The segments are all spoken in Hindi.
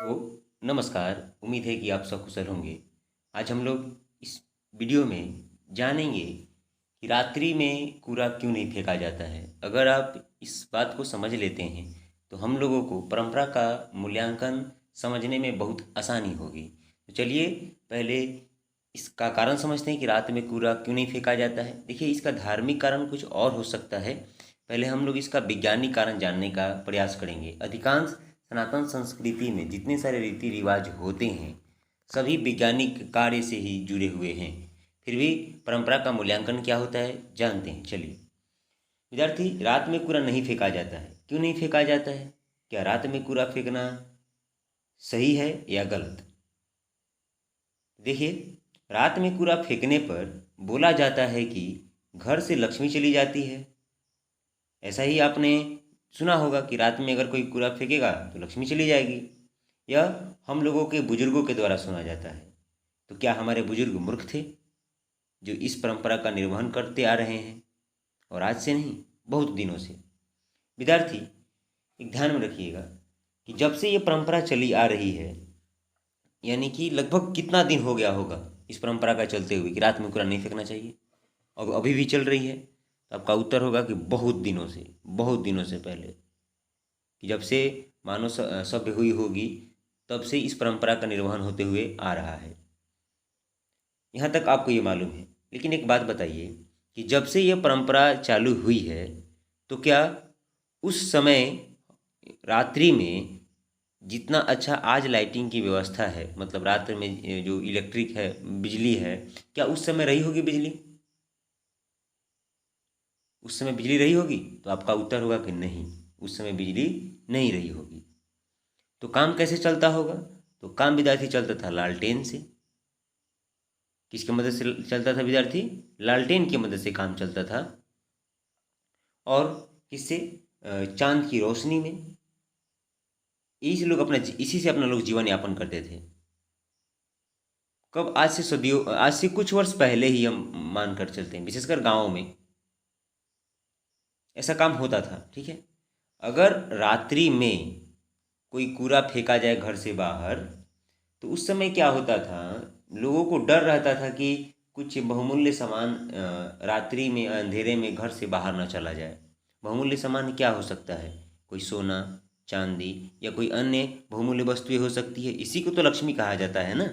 तो नमस्कार। उम्मीद है कि आप सब कुशल होंगे। आज हम लोग इस वीडियो में जानेंगे कि रात्रि में कूड़ा क्यों नहीं फेंका जाता है। अगर आप इस बात को समझ लेते हैं तो हम लोगों को परंपरा का मूल्यांकन समझने में बहुत आसानी होगी। तो चलिए पहले इसका कारण समझते हैं कि रात में कूड़ा क्यों नहीं फेंका जाता है। देखिए, इसका धार्मिक कारण कुछ और हो सकता है। पहले हम लोग इसका वैज्ञानिक कारण जानने का प्रयास करेंगे। अधिकांश सनातन संस्कृति में जितने सारे रीति रिवाज होते हैं सभी वैज्ञानिक कार्य से ही जुड़े हुए हैं। फिर भी परंपरा का मूल्यांकन क्या होता है जानते हैं। चलिए विद्यार्थी, रात में कूड़ा नहीं फेंका जाता है। क्यों नहीं फेंका जाता है? क्या रात में कूड़ा फेंकना सही है या गलत? देखिए, रात में कूड़ा फेंकने पर बोला जाता है कि घर से लक्ष्मी चली जाती है। ऐसा ही आपने सुना होगा कि रात में अगर कोई कूड़ा फेंकेगा तो लक्ष्मी चली जाएगी। यह हम लोगों के बुजुर्गों के द्वारा सुना जाता है। तो क्या हमारे बुजुर्ग मूर्ख थे जो इस परंपरा का निर्वहन करते आ रहे हैं? और आज से नहीं, बहुत दिनों से। विद्यार्थी, एक ध्यान में रखिएगा कि जब से ये परंपरा चली आ रही है, यानी कि लगभग कितना दिन हो गया होगा इस परंपरा का चलते हुए कि रात में कूड़ा नहीं फेंकना चाहिए, और अभी भी चल रही है। तो आपका उत्तर होगा कि बहुत दिनों से पहले, कि जब से मानव सभ्य हुई होगी तब से इस परंपरा का निर्वहन होते हुए आ रहा है। यहाँ तक आपको ये मालूम है। लेकिन एक बात बताइए कि जब से ये परंपरा चालू हुई है तो क्या उस समय रात्रि में जितना अच्छा आज लाइटिंग की व्यवस्था है, मतलब रात्र में जो इलेक्ट्रिक है, बिजली है, क्या उस समय रही होगी बिजली? उस समय बिजली रही होगी? तो आपका उत्तर होगा कि नहीं, उस समय बिजली नहीं रही होगी। तो काम कैसे चलता होगा? तो काम विद्यार्थी चलता था लालटेन से। किसकी मदद से चलता था विद्यार्थी? लालटेन की मदद से काम चलता था। और किससे? चांद की रोशनी में। इसी से अपना लोग जीवन यापन करते थे। कब? आज से सदियों, आज से कुछ वर्ष पहले ही हम मानकर चलते हैं, विशेषकर गाँव में ऐसा काम होता था। ठीक है, अगर रात्रि में कोई कूड़ा फेंका जाए घर से बाहर तो उस समय क्या होता था, लोगों को डर रहता था कि कुछ बहुमूल्य सामान रात्रि में अंधेरे में घर से बाहर न चला जाए। बहुमूल्य सामान क्या हो सकता है? कोई सोना, चांदी या कोई अन्य बहुमूल्य वस्तुएं हो सकती है। इसी को तो लक्ष्मी कहा जाता है ना।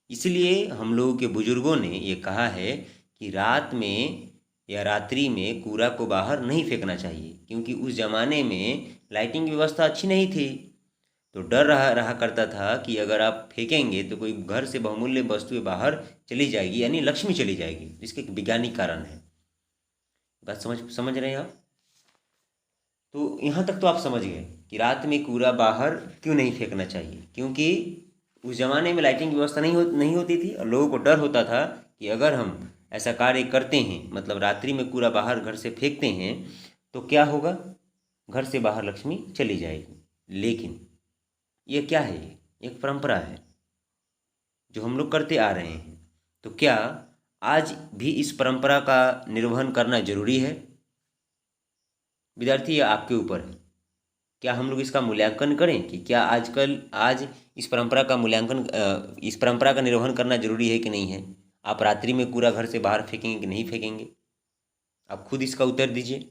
इसलिए हम लोगों के बुजुर्गों ने ये कहा है कि रात में या रात्रि में कूड़ा को बाहर नहीं फेंकना चाहिए, क्योंकि उस ज़माने में लाइटिंग की व्यवस्था अच्छी नहीं थी। तो डर रहा रहा करता था कि अगर आप फेंकेंगे तो कोई घर से बहुमूल्य वस्तुएं बाहर चली जाएगी, यानी लक्ष्मी चली जाएगी। इसके एक वैज्ञानिक कारण है। बात समझ समझ रहे हैं आप? तो यहाँ तक तो आप समझ गए कि रात में कूड़ा बाहर क्यों नहीं फेंकना चाहिए, क्योंकि उस ज़माने में लाइटिंग की व्यवस्था नहीं होती थी और लोगों को डर होता था कि अगर हम ऐसा कार्य करते हैं, मतलब रात्रि में कूड़ा बाहर घर से फेंकते हैं, तो क्या होगा? घर से बाहर लक्ष्मी चली जाएगी। लेकिन ये क्या है? ये एक परंपरा है जो हम लोग करते आ रहे हैं। तो क्या आज भी इस परंपरा का निर्वहन करना जरूरी है? विद्यार्थी, ये आपके ऊपर है। क्या हम लोग इसका मूल्यांकन करें कि क्या आज इस परंपरा का इस परंपरा का निर्वहन करना जरूरी है कि नहीं है? आप रात्रि में कूड़ा घर से बाहर फेंकेंगे कि नहीं फेंकेंगे? आप खुद इसका उत्तर दीजिए।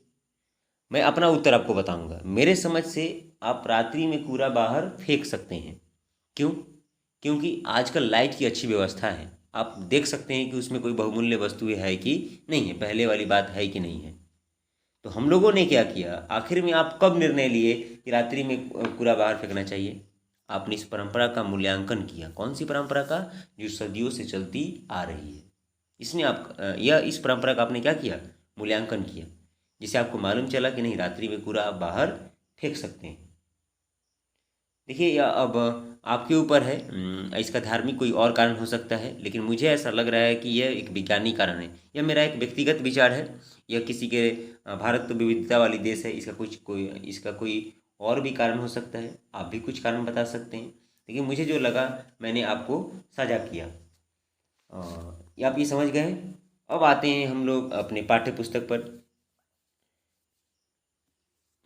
मैं अपना उत्तर आपको बताऊंगा। मेरे समझ से आप रात्रि में कूड़ा बाहर फेंक सकते हैं। क्यों? क्योंकि आजकल लाइट की अच्छी व्यवस्था है। आप देख सकते हैं कि उसमें कोई बहुमूल्य वस्तुएं है कि नहीं है, पहले वाली बात है कि नहीं है। तो हम लोगों ने क्या किया, आखिर में आप कब निर्णय लिए कि रात्रि में कूड़ा बाहर फेंकना चाहिए? आपने इस परंपरा का मूल्यांकन किया। कौन सी परंपरा का? जो सदियों से चलती आ रही है। इसने आप यह इस परंपरा का आपने क्या किया? मूल्यांकन किया, जिससे आपको मालूम चला कि नहीं, रात्रि में कूड़ा आप बाहर फेंक सकते हैं। देखिए, या अब आपके ऊपर है। इसका धार्मिक कोई और कारण हो सकता है, लेकिन मुझे ऐसा लग रहा है कि यह एक वैज्ञानिक कारण है। यह मेरा एक व्यक्तिगत विचार है। यह किसी के भारत तो विविधता वाली देश है, इसका कोई और भी कारण हो सकता है। आप भी कुछ कारण बता सकते हैं, लेकिन मुझे जो लगा मैंने आपको साझा किया। ये आप ये समझ गए। अब आते हैं हम लोग अपने पाठ्य पुस्तक पर।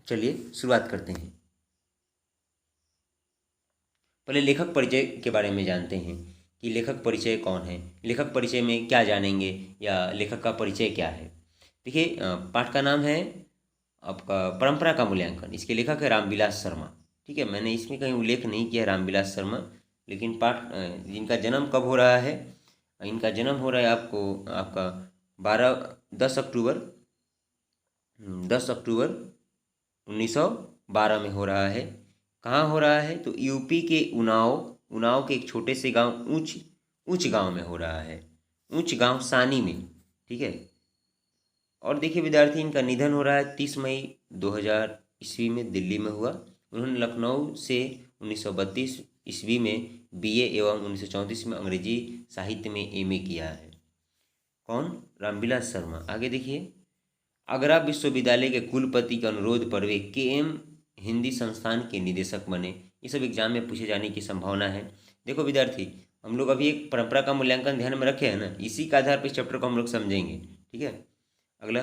चलिए शुरुआत करते हैं। पहले लेखक परिचय के बारे में जानते हैं कि लेखक परिचय कौन है, लेखक परिचय में क्या जानेंगे या लेखक का परिचय क्या है। देखिए, पाठ का नाम है आपका परंपरा का मूल्यांकन। इसके लेखक है रामविलास शर्मा। ठीक है, मैंने इसमें कहीं उल्लेख नहीं किया रामविलास शर्मा, लेकिन जिनका जन्म कब हो रहा है, इनका जन्म हो रहा है आपका 10 अक्टूबर 1912 में हो रहा है। कहाँ हो रहा है, तो यूपी के उनाव के एक छोटे से गांव ऊंच गांव में हो रहा है, ऊंच गांव सानी में। ठीक है, और देखिए विद्यार्थी, इनका निधन हो रहा है 30 मई 2000 ईस्वी में, दिल्ली में हुआ। उन्होंने लखनऊ से 1932 ईस्वी में बीए एवं 1934 में अंग्रेजी साहित्य में एमए किया है। कौन, रामविलास शर्मा। आगे देखिए, आगरा विश्वविद्यालय के कुलपति के अनुरोध पर वे केएम हिंदी संस्थान के निदेशक बने। ये सब एग्जाम में पूछे जाने की संभावना है। देखो विद्यार्थी, हम लोग अभी एक परंपरा का मूल्यांकन ध्यान में रखे हैं ना, इसी के आधार पर इस चैप्टर को हम लोग समझेंगे। ठीक है, अगला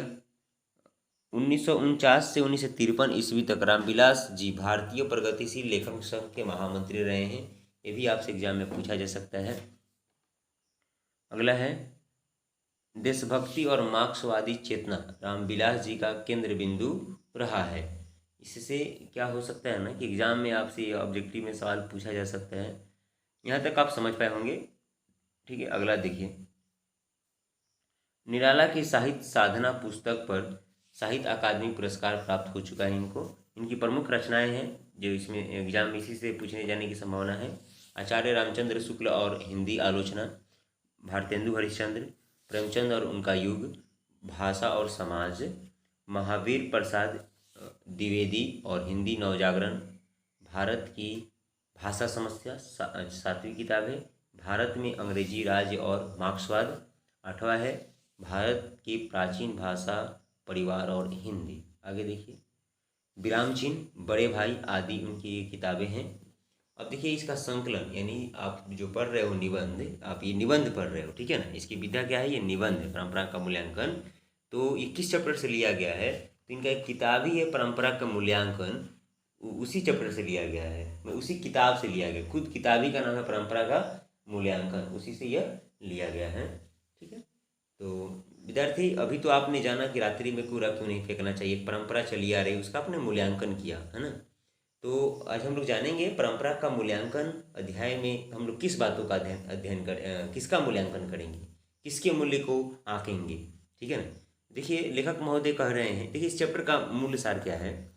1949 से 1953 ईस्वी तक रामविलास जी भारतीय प्रगतिशील लेखक संघ के महामंत्री रहे हैं। ये भी आपसे एग्जाम में पूछा जा सकता है। अगला है देशभक्ति और मार्क्सवादी चेतना रामविलास जी का केंद्र बिंदु रहा है। इससे क्या हो सकता है ना कि एग्जाम में आपसे ऑब्जेक्टिव में सवाल पूछा जा सकता है। यहाँ तक आप समझ पाए होंगे। ठीक है, अगला देखिए, निराला की साहित्य साधना पुस्तक पर साहित्य अकादमी पुरस्कार प्राप्त हो चुका है इनको। इनकी प्रमुख रचनाएं हैं जो इसमें एग्जाम में इसी से पूछने जाने की संभावना है। आचार्य रामचंद्र शुक्ल और हिंदी आलोचना, भारतेंदु हरिश्चंद्र, प्रेमचंद और उनका युग, भाषा और समाज, महावीर प्रसाद द्विवेदी और हिंदी नवजागरण, भारत की भाषा समस्या 7वीं किताब है, भारत में अंग्रेजी राज्य और मार्क्सवाद 8वां है, भारत की प्राचीन भाषा परिवार और हिंदी। आगे देखिए, विराम चिन्ह, बड़े भाई आदि उनकी ये किताबें हैं। अब देखिए इसका संकलन, यानी आप जो पढ़ रहे हो निबंध, आप ये निबंध पढ़ रहे हो, ठीक है ना, इसकी विधा क्या है, ये निबंध है, परंपरा का मूल्यांकन। तो ये किस चैप्टर से लिया गया है, तो इनका एक किताब ही है परंपरा का मूल्यांकन, उसी चैप्टर से लिया गया है, उसी किताब से लिया गया, खुद किताब ही का नाम है परंपरा का मूल्यांकन, उसी से यह लिया गया है। ठीक है, तो विद्यार्थी अभी तो आपने जाना कि रात्रि में कूड़ा क्यों नहीं फेंकना चाहिए, परंपरा चली आ रही उसका आपने मूल्यांकन किया है ना। तो आज हम लोग जानेंगे परंपरा का मूल्यांकन अध्याय में हम लोग किस बातों का अध्ययन किसका मूल्यांकन करेंगे, किसके मूल्य को आंकेंगे। ठीक है ना, देखिए लेखक महोदय कह रहे हैं, देखिए इस चैप्टर का मूल सार क्या है।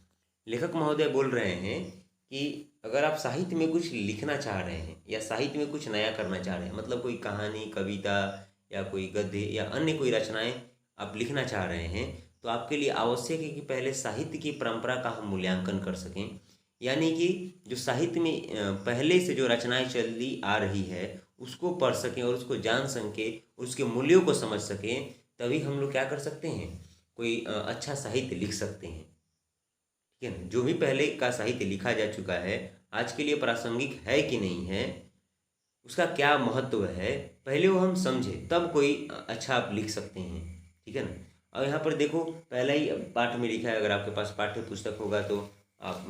लेखक महोदय बोल रहे हैं कि अगर आप साहित्य में कुछ लिखना चाह रहे हैं या साहित्य में कुछ नया करना चाह रहे हैं, मतलब कोई कहानी, कविता या कोई गद्य या अन्य कोई रचनाएं आप लिखना चाह रहे हैं, तो आपके लिए आवश्यक है कि पहले साहित्य की परंपरा का हम मूल्यांकन कर सकें। यानी कि जो साहित्य में पहले से जो रचनाएं चली आ रही है उसको पढ़ सकें और उसको जान सकें, उसके मूल्यों को समझ सकें, तभी हम लोग क्या कर सकते हैं, कोई अच्छा साहित्य लिख सकते हैं। ठीक है ना, जो भी पहले का साहित्य लिखा जा चुका है आज के लिए प्रासंगिक है कि नहीं है, उसका क्या महत्व है, पहले वो हम समझें, तब कोई अच्छा आप लिख सकते हैं। ठीक है ना, और यहाँ पर देखो पहला ही पाठ में लिखा है, अगर आपके पास पाठ्य पुस्तक होगा तो आप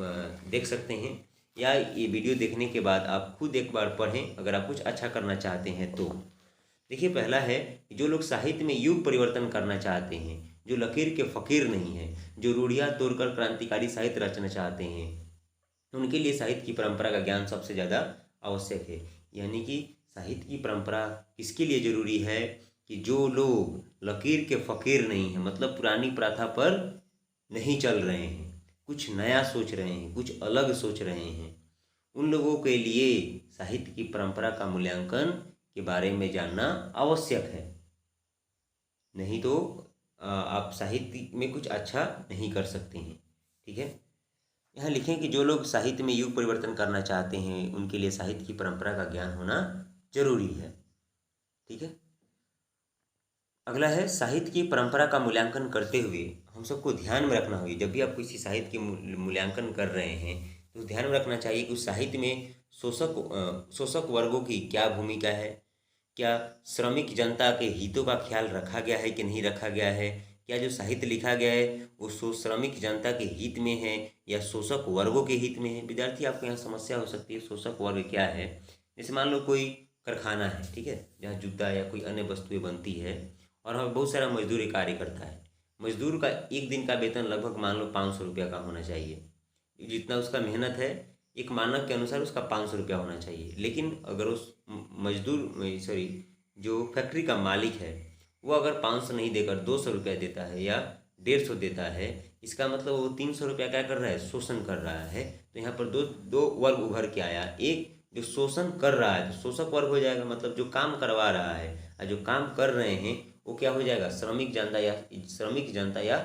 देख सकते हैं, या ये वीडियो देखने के बाद आप खुद एक बार पढ़ें अगर आप कुछ अच्छा करना चाहते हैं तो। देखिए पहला है जो लोग साहित्य में युग परिवर्तन करना चाहते हैं, जो लकीर के फ़कीर नहीं है, जो रूढ़ियाँ तोड़कर क्रांतिकारी साहित्य रचना चाहते हैं, उनके लिए साहित्य की परंपरा का ज्ञान सबसे ज़्यादा आवश्यक है। यानी कि साहित्य की परंपरा किसके लिए ज़रूरी है, कि जो लोग लकीर के फ़कीर नहीं हैं, मतलब पुरानी प्रथा पर नहीं चल रहे हैं, कुछ नया सोच रहे हैं, कुछ अलग सोच रहे हैं, उन लोगों के लिए साहित्य की परंपरा का मूल्यांकन के बारे में जानना आवश्यक है। नहीं तो आप साहित्य में कुछ अच्छा नहीं कर सकते हैं। ठीक है, यहाँ लिखें कि जो लोग साहित्य में युग परिवर्तन करना चाहते हैं उनके लिए साहित्य की परंपरा का ज्ञान होना जरूरी है। ठीक है, अगला है साहित्य की परंपरा का मूल्यांकन करते हुए हम सबको ध्यान में रखना होगी, जब भी आप किसी साहित्य की मूल्यांकन कर रहे हैं तो ध्यान में रखना चाहिए कि उस साहित्य में शोषक वर्गों की क्या भूमिका है, क्या श्रमिक जनता के हितों का ख्याल रखा गया है कि नहीं रखा गया है, क्या जो साहित्य लिखा गया है वो श्रमिक जनता के हित में है या शोषक वर्गों के हित में है। विद्यार्थी, आपको यहाँ समस्या हो सकती है, शोषक वर्ग क्या है। जैसे मान लो कोई कारखाना है, ठीक है, जहाँ जूता या कोई अन्य वस्तुएं बनती है और वहाँ बहुत सारा मजदूर ये कार्य करता है। मजदूर का एक दिन का वेतन लगभग मान लो 500 रुपया का होना चाहिए। जितना उसका मेहनत है एक मानक के अनुसार उसका 500 रुपया होना चाहिए। लेकिन अगर उस मजदूर सॉरी जो फैक्ट्री का मालिक है वो अगर 500 नहीं देकर 200 रुपया देता है या 150 देता है, इसका मतलब वो 300 रुपया क्या कर रहा है, शोषण कर रहा है। तो यहाँ पर दो दो वर्ग उभर के आया। एक जो शोषण कर रहा है तो शोषक वर्ग हो जाएगा, मतलब जो काम करवा रहा है, और जो काम कर रहे हैं वो क्या हो जाएगा, श्रमिक जनता या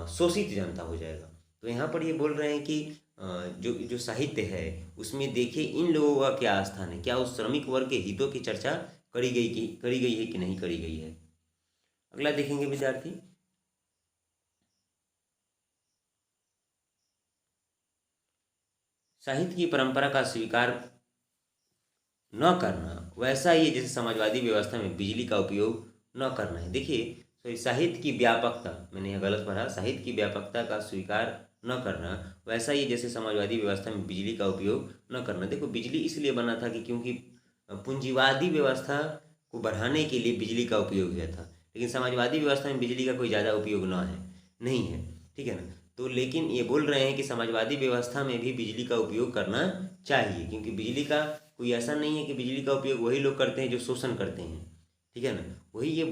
शोषित जनता हो जाएगा। तो यहाँ पर ये बोल रहे हैं कि जो जो साहित्य है उसमें देखिए इन लोगों का क्या स्थान है, क्या उस श्रमिक वर्ग के हितों की चर्चा करी गई है कि नहीं करी गई है। अगला देखेंगे विद्यार्थी, साहित्य की परंपरा का स्वीकार न करना वैसा ही है जैसे समाजवादी व्यवस्था में बिजली का उपयोग न करना है। देखिए साहित्य की व्यापकता, मैंने यह गलत पढ़ा, साहित्य की व्यापकता का स्वीकार न करना वैसा ही जैसे समाजवादी व्यवस्था में बिजली का उपयोग न करना। देखो बिजली इसलिए बना था कि क्योंकि पूंजीवादी व्यवस्था को बढ़ाने के लिए बिजली का उपयोग हुआ था, लेकिन समाजवादी व्यवस्था में बिजली का कोई ज़्यादा उपयोग नहीं है, ठीक है ना। तो लेकिन ये बोल रहे हैं कि समाजवादी व्यवस्था में भी बिजली का उपयोग करना चाहिए, क्योंकि बिजली का कोई ऐसा नहीं है कि बिजली का उपयोग वही लोग करते हैं जो शोषण करते हैं, ठीक है ना। वही ये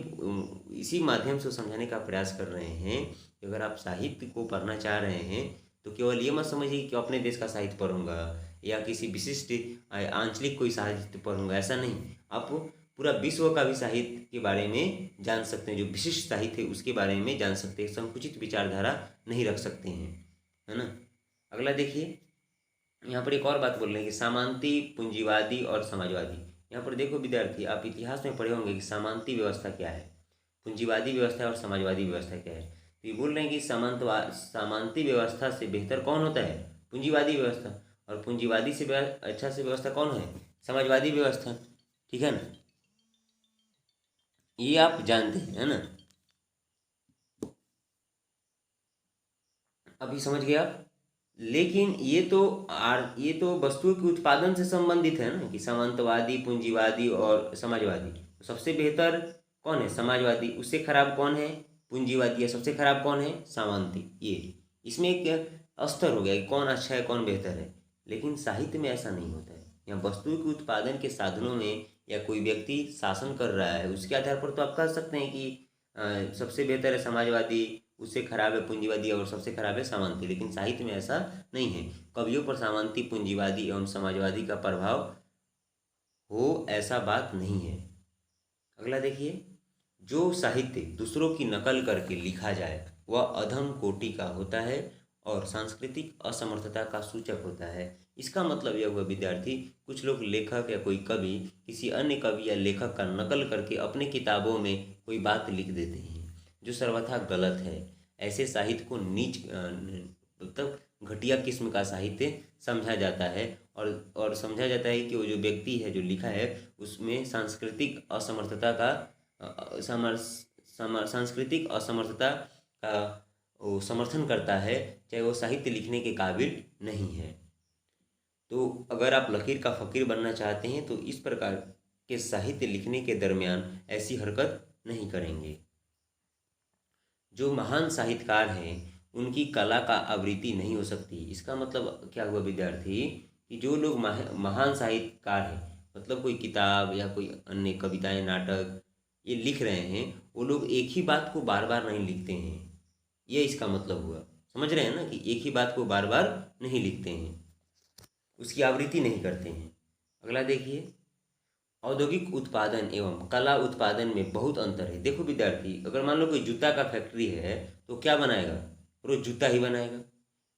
इसी माध्यम से समझाने का प्रयास कर रहे हैं कि अगर आप साहित्य को पढ़ना चाह रहे हैं तो केवल ये मत समझिए कि अपने देश का साहित्य पढ़ूंगा या किसी विशिष्ट आंचलिक कोई साहित्य पढ़ूंगा, ऐसा नहीं। आप पूरा विश्व का भी साहित्य के बारे में जान सकते हैं, जो विशिष्ट साहित्य है उसके बारे में जान सकते हैं, संकुचित विचारधारा नहीं रख सकते हैं, है ना। अगला देखिए, यहाँ पर एक और बात बोल रहे हैं कि सामंती, पूंजीवादी और समाजवादी। यहाँ पर देखो विद्यार्थी, आप इतिहास में पढ़े होंगे कि सामंती व्यवस्था क्या है, पूंजीवादी व्यवस्था और समाजवादी व्यवस्था क्या है। तो ये बोल रहे हैं कि सामंती व्यवस्था से बेहतर कौन होता है, पूंजीवादी व्यवस्था, और पूंजीवादी से अच्छा से व्यवस्था कौन है, समाजवादी व्यवस्था, ठीक है ना। ये आप जानते हैं, है ना। अभी समझ गए आप। लेकिन ये तो वस्तुओं के उत्पादन से संबंधित है ना, कि सामंतवादी, पूंजीवादी और समाजवादी। तो सबसे बेहतर कौन है, समाजवादी, उससे खराब कौन है, पूंजीवादी, या सबसे खराब कौन है, सामंती। ये इसमें एक स्तर हो गया कि कौन अच्छा है कौन बेहतर है। लेकिन साहित्य में ऐसा नहीं होता है। यहाँ वस्तुओं के उत्पादन के साधनों में या कोई व्यक्ति शासन कर रहा है उसके आधार पर तो आप कह सकते हैं कि सबसे बेहतर है समाजवादी, उससे खराब है पूंजीवादी और सबसे खराब है सामंती। लेकिन साहित्य में ऐसा नहीं है। कवियों पर सामंती, पूंजीवादी एवं समाजवादी का प्रभाव हो ऐसा बात नहीं है। अगला देखिए, जो साहित्य दूसरों की नकल करके लिखा जाए वह अधम कोटि का होता है और सांस्कृतिक असमर्थता का सूचक होता है। इसका मतलब यह हुआ विद्यार्थी, कुछ लोग लेखक या कोई कवि किसी अन्य कवि या लेखक का नकल करके अपने किताबों में कोई बात लिख देते हैं जो सर्वथा गलत है। ऐसे साहित्य को नीच मतलब घटिया किस्म का साहित्य समझा जाता है, और समझा जाता है कि वो जो व्यक्ति है जो लिखा है उसमें सांस्कृतिक असमर्थता का वो समर्थन करता है, चाहे वो साहित्य लिखने के काबिल नहीं है। तो अगर आप लकीर का फ़कीर बनना चाहते हैं तो इस प्रकार के साहित्य लिखने के दरमियान ऐसी हरकत नहीं करेंगे। जो महान साहित्यकार हैं उनकी कला का आवृत्ति नहीं हो सकती। इसका मतलब क्या हुआ विद्यार्थी, कि जो लोग महान साहित्यकार हैं, मतलब कोई किताब या कोई अन्य कविताएं, नाटक ये लिख रहे हैं, वो लोग एक ही बात को बार बार नहीं लिखते हैं। ये इसका मतलब हुआ, समझ रहे हैं ना, कि एक ही बात को बार बार नहीं लिखते हैं, उसकी आवृत्ति नहीं करते हैं। अगला देखिए, औद्योगिक उत्पादन एवं कला उत्पादन में बहुत अंतर है। देखो विद्यार्थी, अगर मान लो कोई जूता का फैक्ट्री है तो क्या बनाएगा, रोज जूता ही बनाएगा।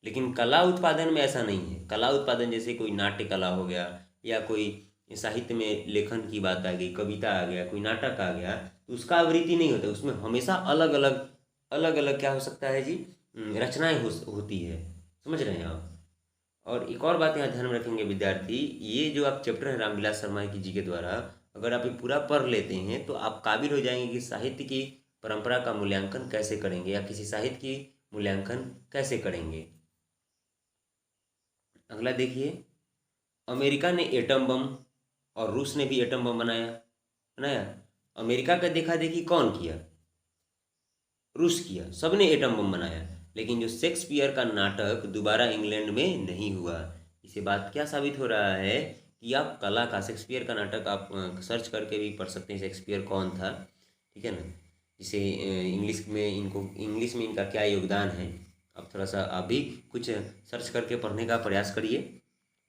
लेकिन कला उत्पादन में ऐसा नहीं है। कला उत्पादन जैसे कोई नाट्य कला हो गया या कोई साहित्य में लेखन की बात आ गई, कविता आ गया, कोई नाटक आ गया, तो उसका आवृत्ति नहीं होता। उसमें हमेशा अलग अलग क्या हो सकता है जी, रचनाएं होती है। समझ रहे हैं आप। और एक और बात यहाँ ध्यान में रखेंगे विद्यार्थी, ये जो आप चैप्टर है रामविलास शर्मा जी के द्वारा, अगर आप ये पूरा पढ़ लेते हैं तो आप काबिल हो जाएंगे कि साहित्य की परंपरा का मूल्यांकन कैसे करेंगे या किसी साहित्य की मूल्यांकन कैसे करेंगे। अगला देखिए, अमेरिका ने एटम बम और रूस ने भी एटम बम बनाया बनाया। अमेरिका का देखा देखी कौन किया? रूस किया। सबने एटम बम बनाया, लेकिन जो शेक्सपियर का नाटक दोबारा इंग्लैंड में नहीं हुआ। इसे बात क्या साबित हो रहा है कि आप कला का, शेक्सपियर का नाटक आप सर्च करके भी पढ़ सकते हैं शेक्सपियर कौन था, ठीक है ना। जिसे इंग्लिश में इनका क्या योगदान है, अब थोड़ा सा आप भी कुछ सर्च करके पढ़ने का प्रयास करिए।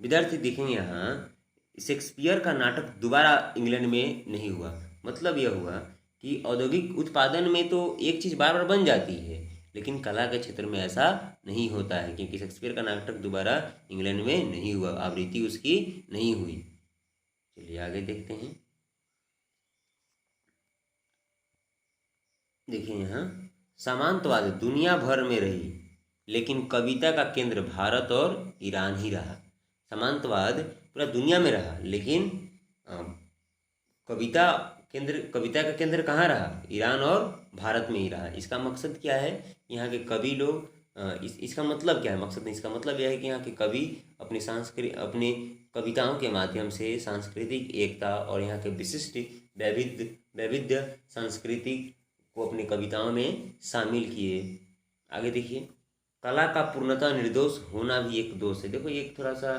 विद्यार्थी देखेंगे यहाँ, शेक्सपियर का नाटक दोबारा इंग्लैंड में नहीं हुआ। मतलब यह हुआ कि औद्योगिक उत्पादन में तो एक चीज़ बार बार बन जाती है, लेकिन कला के क्षेत्र में ऐसा नहीं होता है, क्योंकि शेक्सपियर का नाटक दोबारा इंग्लैंड में नहीं हुआ, आवृत्ति उसकी नहीं हुई। चलिए आगे देखते हैं। देखिए यहाँ, सामंतवाद दुनिया भर में रही, लेकिन कविता का केंद्र भारत और ईरान ही रहा। सामंतवाद पूरा दुनिया में रहा, लेकिन कविता का केंद्र कहाँ रहा? ईरान और भारत में ही रहा। इसका मकसद क्या है? यहाँ के कवि लोग इसका मतलब क्या है? मकसद नहीं, इसका मतलब यह है कि यहाँ के कवि अपनी कविताओं के माध्यम से सांस्कृतिक एकता और यहाँ के विशिष्ट वैविध्य संस्कृति को अपनी कविताओं में शामिल किए। आगे देखिए, कला का पूर्णतः निर्दोष होना भी एक दोष है। देखो, ये एक थोड़ा सा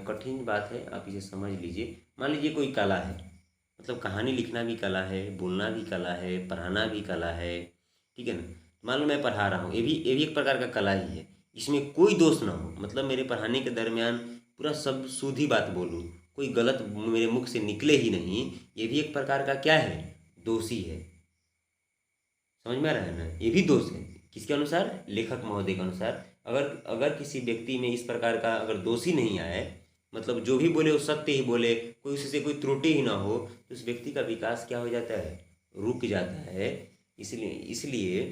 कठिन बात है, आप इसे समझ लीजिए। मान लीजिए कोई कला है, मतलब कहानी लिखना भी कला है, बोलना भी कला है, पढ़ाना भी कला है, ठीक है ना। मान लो मैं पढ़ा रहा हूँ, ये भी एक प्रकार का कला ही है। इसमें कोई दोष ना हो, मतलब मेरे पढ़ाने के दरमियान पूरा सब शुद्ध ही बात बोलूँ, कोई गलत मेरे मुख से निकले ही नहीं, ये भी एक प्रकार का क्या है? दोषी है। समझ में आ रहा है ना? ये भी दोष है। किसके अनुसार? लेखक महोदय के अनुसार। अगर अगर किसी व्यक्ति में इस प्रकार का अगर दोषी नहीं आए, मतलब जो भी बोले वो सत्य ही बोले, कोई उससे कोई त्रुटि ही ना हो, तो उस व्यक्ति का विकास क्या हो जाता है? रुक जाता है। इसलिए इसलिए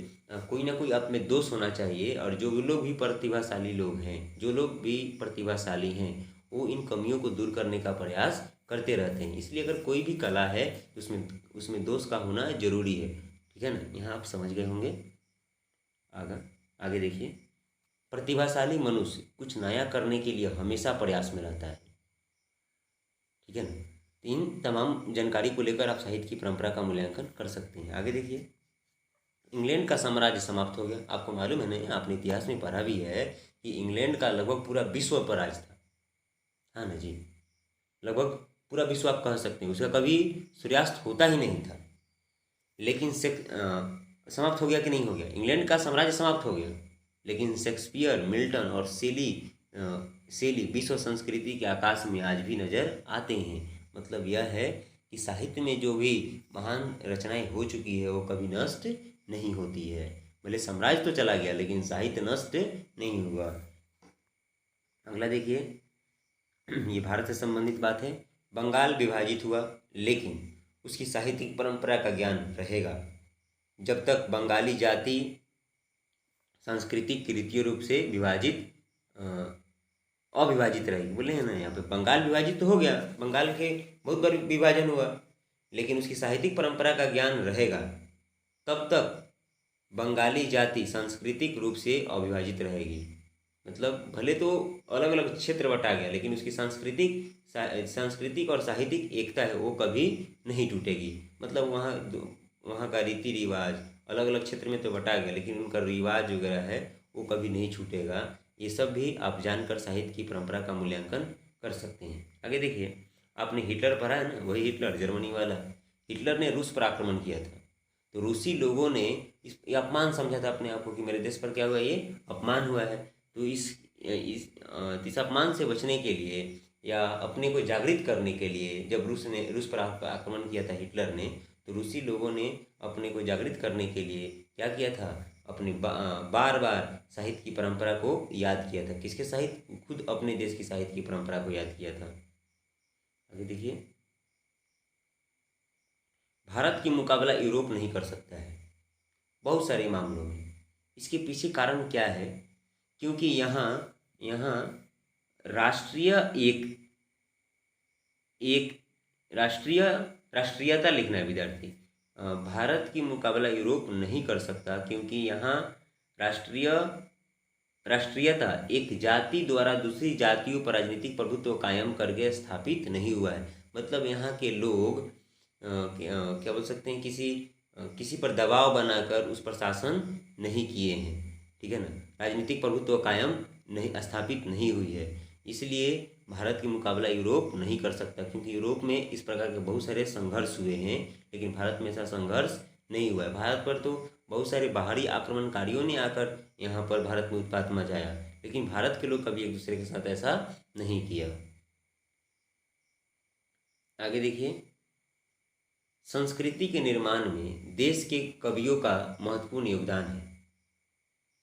कोई ना कोई आप में दोष होना चाहिए। और जो लोग भी प्रतिभाशाली लोग हैं, जो लोग भी प्रतिभाशाली हैं, वो इन कमियों को दूर करने का प्रयास करते रहते हैं। इसलिए अगर कोई भी कला है तो उसमें उसमें दोष का होना जरूरी है, ठीक है ना। यहाँ आप समझ गए होंगे। आगे आगे देखिए, प्रतिभाशाली मनुष्य कुछ नया करने के लिए हमेशा प्रयास में रहता है, ठीक है ना। तो इन तमाम जानकारी को लेकर आप साहित्य की परंपरा का मूल्यांकन कर सकते हैं। आगे देखिए, इंग्लैंड का साम्राज्य समाप्त हो गया। आपको मालूम है ना, आपने इतिहास में पढ़ा भी है कि इंग्लैंड का लगभग पूरा विश्व पर राज था, हाँ ना जी। लगभग पूरा विश्व आप कह सकते हैं, उसका कभी सूर्यास्त होता ही नहीं था। लेकिन समाप्त हो गया कि नहीं हो गया? इंग्लैंड का साम्राज्य समाप्त हो गया, लेकिन शेक्सपियर, मिल्टन और शेली विश्व संस्कृति के आकाश में आज भी नजर आते हैं। मतलब यह है कि साहित्य में जो भी महान रचनाएं हो चुकी है वो कभी नष्ट नहीं होती है। भले साम्राज्य तो चला गया, लेकिन साहित्य नष्ट नहीं हुआ। अगला देखिए, ये भारत से संबंधित बात है। बंगाल विभाजित हुआ, लेकिन उसकी साहित्यिक परंपरा का ज्ञान रहेगा जब तक बंगाली जाति सांस्कृतिक रीतियों रूप से अविभाजित रहेगी। बोले हैं ना, यहाँ पे बंगाल विभाजित तो हो गया, बंगाल के बहुत बार विभाजन हुआ, लेकिन उसकी साहित्यिक परंपरा का ज्ञान रहेगा तब तक बंगाली जाति सांस्कृतिक रूप से अविभाजित रहेगी। मतलब भले तो अलग अलग क्षेत्र बटा गया, लेकिन उसकी सांस्कृतिक और साहित्यिक एकता है वो कभी नहीं टूटेगी। मतलब वहाँ का रीति रिवाज अलग अलग क्षेत्र में तो बटा गया, लेकिन उनका रिवाज वगैरह है वो कभी नहीं छूटेगा। ये सब भी आप जानकर साहित्य की परंपरा का मूल्यांकन कर सकते हैं। आगे देखिए, आपने हिटलर पढ़ा है ना, वही हिटलर जर्मनी वाला। हिटलर ने रूस पर आक्रमण किया था, तो रूसी लोगों ने ये अपमान समझा था अपने आप को कि मेरे देश पर क्या हुआ, ये अपमान हुआ है। तो इस अपमान से बचने के लिए या अपने को जागृत करने के लिए, जब रूस पर आक्रमण किया था हिटलर ने, तो रूसी लोगों ने अपने को जागृत करने के लिए क्या किया था? अपने बार बार साहित्य की परंपरा को याद किया था। किसके साहित्य? खुद अपने देश की साहित्य की परंपरा को याद किया था। आगे देखिए, भारत की मुकाबला यूरोप नहीं कर सकता है बहुत सारे मामलों में। इसके पीछे कारण क्या है? क्योंकि यहाँ यहाँ राष्ट्रीय एक एक राष्ट्रीयता लिखना है विद्यार्थी। भारत की मुकाबला यूरोप नहीं कर सकता, क्योंकि यहाँ राष्ट्रीयता एक जाति द्वारा दूसरी जातियों पर राजनीतिक प्रभुत्व कायम करके स्थापित नहीं हुआ है। मतलब यहाँ के लोग क्या बोल सकते हैं, किसी पर दबाव बनाकर उस पर शासन नहीं किए हैं, ठीक है ना। राजनीतिक प्रभुत्व कायम नहीं स्थापित नहीं हुई है, इसलिए भारत की मुकाबला यूरोप नहीं कर सकता, क्योंकि यूरोप में इस प्रकार के बहुत सारे संघर्ष हुए हैं, लेकिन भारत में ऐसा संघर्ष नहीं हुआ है। भारत पर तो बहुत सारे बाहरी आक्रमणकारियों ने आकर यहाँ पर भारत में उत्पात मचाया, लेकिन भारत के लोग कभी एक दूसरे के साथ ऐसा नहीं किया। आगे देखिए, संस्कृति के निर्माण में देश के कवियों का महत्वपूर्ण योगदान है।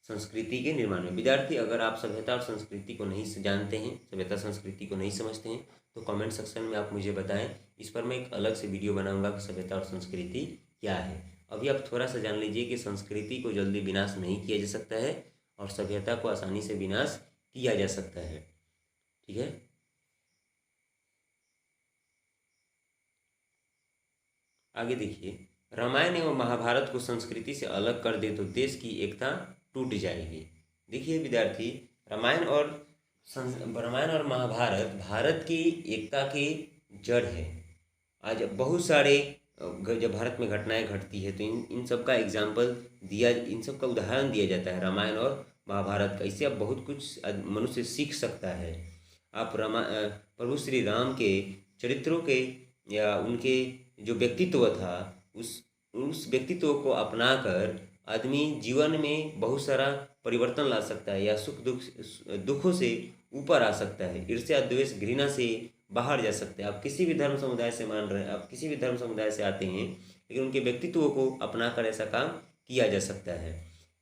संस्कृति के निर्माण में विद्यार्थी, अगर आप सभ्यता और संस्कृति को नहीं जानते हैं, सभ्यता संस्कृति को नहीं समझते हैं, तो कमेंट सेक्शन में आप मुझे बताएं। इस पर मैं एक अलग से वीडियो बनाऊंगा कि सभ्यता और संस्कृति क्या है। अभी आप थोड़ा सा जान लीजिए कि संस्कृति को जल्दी विनाश नहीं किया जा सकता है और सभ्यता को आसानी से विनाश किया जा सकता है, ठीक है। आगे देखिए, रामायण एवं महाभारत को संस्कृति से अलग कर दे तो देश की एकता टूट जाएगी। देखिए विद्यार्थी, रामायण और महाभारत भारत की एकता की जड़ है। आज बहुत सारे जब भारत में घटनाएं घटती है तो इन सब का एग्जाम्पल इन सब का उदाहरण दिया जाता है रामायण और महाभारत का। इससे अब बहुत कुछ मनुष्य सीख सकता है। आप प्रभु श्री राम के चरित्रों के या उनके जो व्यक्तित्व था उस व्यक्तित्व को अपनाकर आदमी जीवन में बहुत सारा परिवर्तन ला सकता है, या दुखों से ऊपर आ सकता है, ईर्ष्या द्वेष घृणा से बाहर जा सकते हैं। आप किसी भी धर्म समुदाय से आप किसी भी धर्म समुदाय से आते हैं, लेकिन उनके व्यक्तित्व को अपनाकर ऐसा काम किया जा सकता है।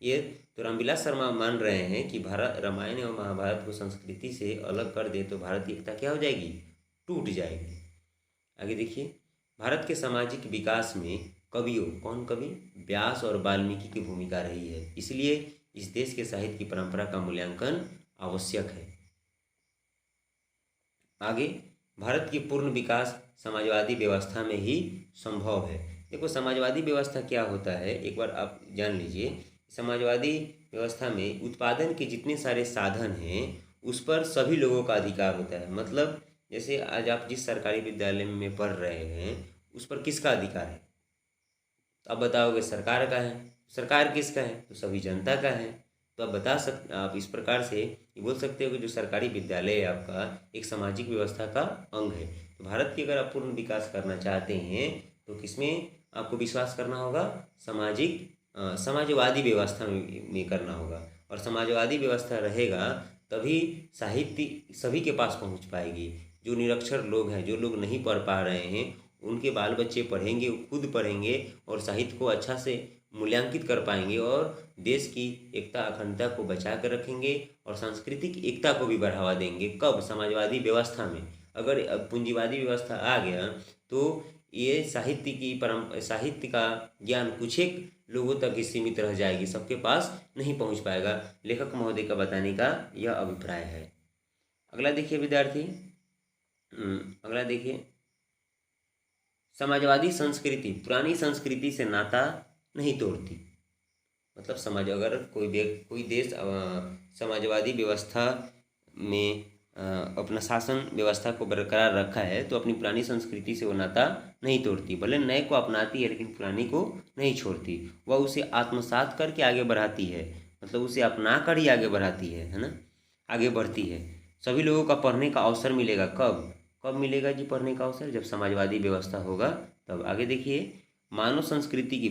ये तो रामविलास शर्मा मान रहे हैं कि भारत रामायण एवं महाभारत को संस्कृति से अलग कर दे तो भारत की एकता क्या हो जाएगी, टूट जाएगी। आगे देखिए, भारत के सामाजिक विकास में कौन कवि, व्यास और वाल्मीकि की भूमिका रही है, इसलिए इस देश के साहित्य की परंपरा का मूल्यांकन आवश्यक है। आगे, भारत की पूर्ण विकास समाजवादी व्यवस्था में ही संभव है। देखो समाजवादी व्यवस्था क्या होता है, एक बार आप जान लीजिए। समाजवादी व्यवस्था में उत्पादन के जितने सारे साधन हैं उस पर सभी लोगों का अधिकार होता है। मतलब जैसे आज आप जिस सरकारी विद्यालय में पढ़ रहे हैं उस पर किसका अधिकार है, तो आप बताओगे सरकार का है। सरकार किसका है, तो सभी जनता का है। तो आप इस प्रकार से ये बोल सकते हो कि जो सरकारी विद्यालय है आपका एक सामाजिक व्यवस्था का अंग है। तो भारत की अगर आप पूर्ण विकास करना चाहते हैं तो किसमें आपको विश्वास करना होगा, समाजवादी व्यवस्था में करना होगा। और समाजवादी व्यवस्था रहेगा तभी साहित्य सभी के पास पहुंच पाएगी। जो निरक्षर लोग हैं, जो लोग नहीं पढ़ पा रहे हैं, उनके बाल बच्चे पढ़ेंगे, खुद पढ़ेंगे और साहित्य को अच्छा से मूल्यांकित कर पाएंगे और देश की एकता अखंडता को बचा कर रखेंगे और सांस्कृतिक एकता को भी बढ़ावा देंगे। कब, समाजवादी व्यवस्था में। अगर पूंजीवादी व्यवस्था आ गया तो ये साहित्य का ज्ञान कुछ एक लोगों तक ही सीमित रह जाएगी, सबके पास नहीं पहुंच पाएगा। लेखक महोदय का बताने का यह अभिप्राय है। अगला देखिए विद्यार्थी, अगला देखिए, समाजवादी संस्कृति पुरानी संस्कृति से नाता नहीं तोड़ती। मतलब अगर कोई देश समाजवादी व्यवस्था में अपना शासन व्यवस्था को बरकरार रखा है तो अपनी पुरानी संस्कृति से वो नाता नहीं तोड़ती। भले नए को अपनाती है लेकिन पुरानी को नहीं छोड़ती। वह उसे आत्मसात करके आगे बढ़ाती है, मतलब उसे अपना कर ही आगे बढ़ाती है ना, आगे बढ़ती है। सभी लोगों का पढ़ने का अवसर मिलेगा। कब मिलेगा जी पढ़ने का अवसर, जब समाजवादी व्यवस्था होगा तब। आगे देखिए, मानव संस्कृति की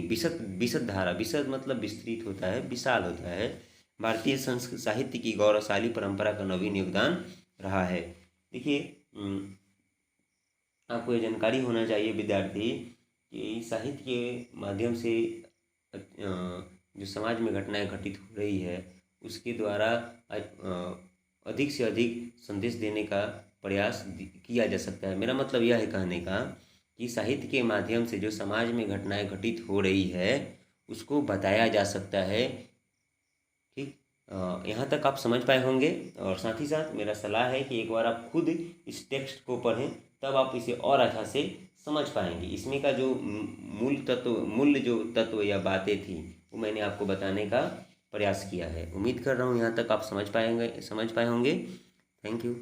विशद धारा, विशद मतलब विस्तृत होता है, विशाल होता है, भारतीय संस्कृत साहित्य की गौरवशाली परंपरा का नवीन योगदान रहा है। देखिए आपको ये जानकारी होना चाहिए विद्यार्थी कि साहित्य के माध्यम से जो समाज में घटनाएं घटित हो रही है उसके द्वारा अधिक से अधिक संदेश देने का प्रयास किया जा सकता है। मेरा मतलब यह है कहने का कि साहित्य के माध्यम से जो समाज में घटनाएं घटित हो रही है उसको बताया जा सकता है। ठीक, यहाँ तक आप समझ पाए होंगे। और साथ ही साथ मेरा सलाह है कि एक बार आप खुद इस टेक्स्ट को पढ़ें, तब आप इसे और अच्छा से समझ पाएंगे। इसमें का जो मूल जो तत्व या बातें थी वो मैंने आपको बताने का प्रयास किया है। उम्मीद कर रहा हूँ यहाँ तक आप समझ पाए होंगे। Thank you.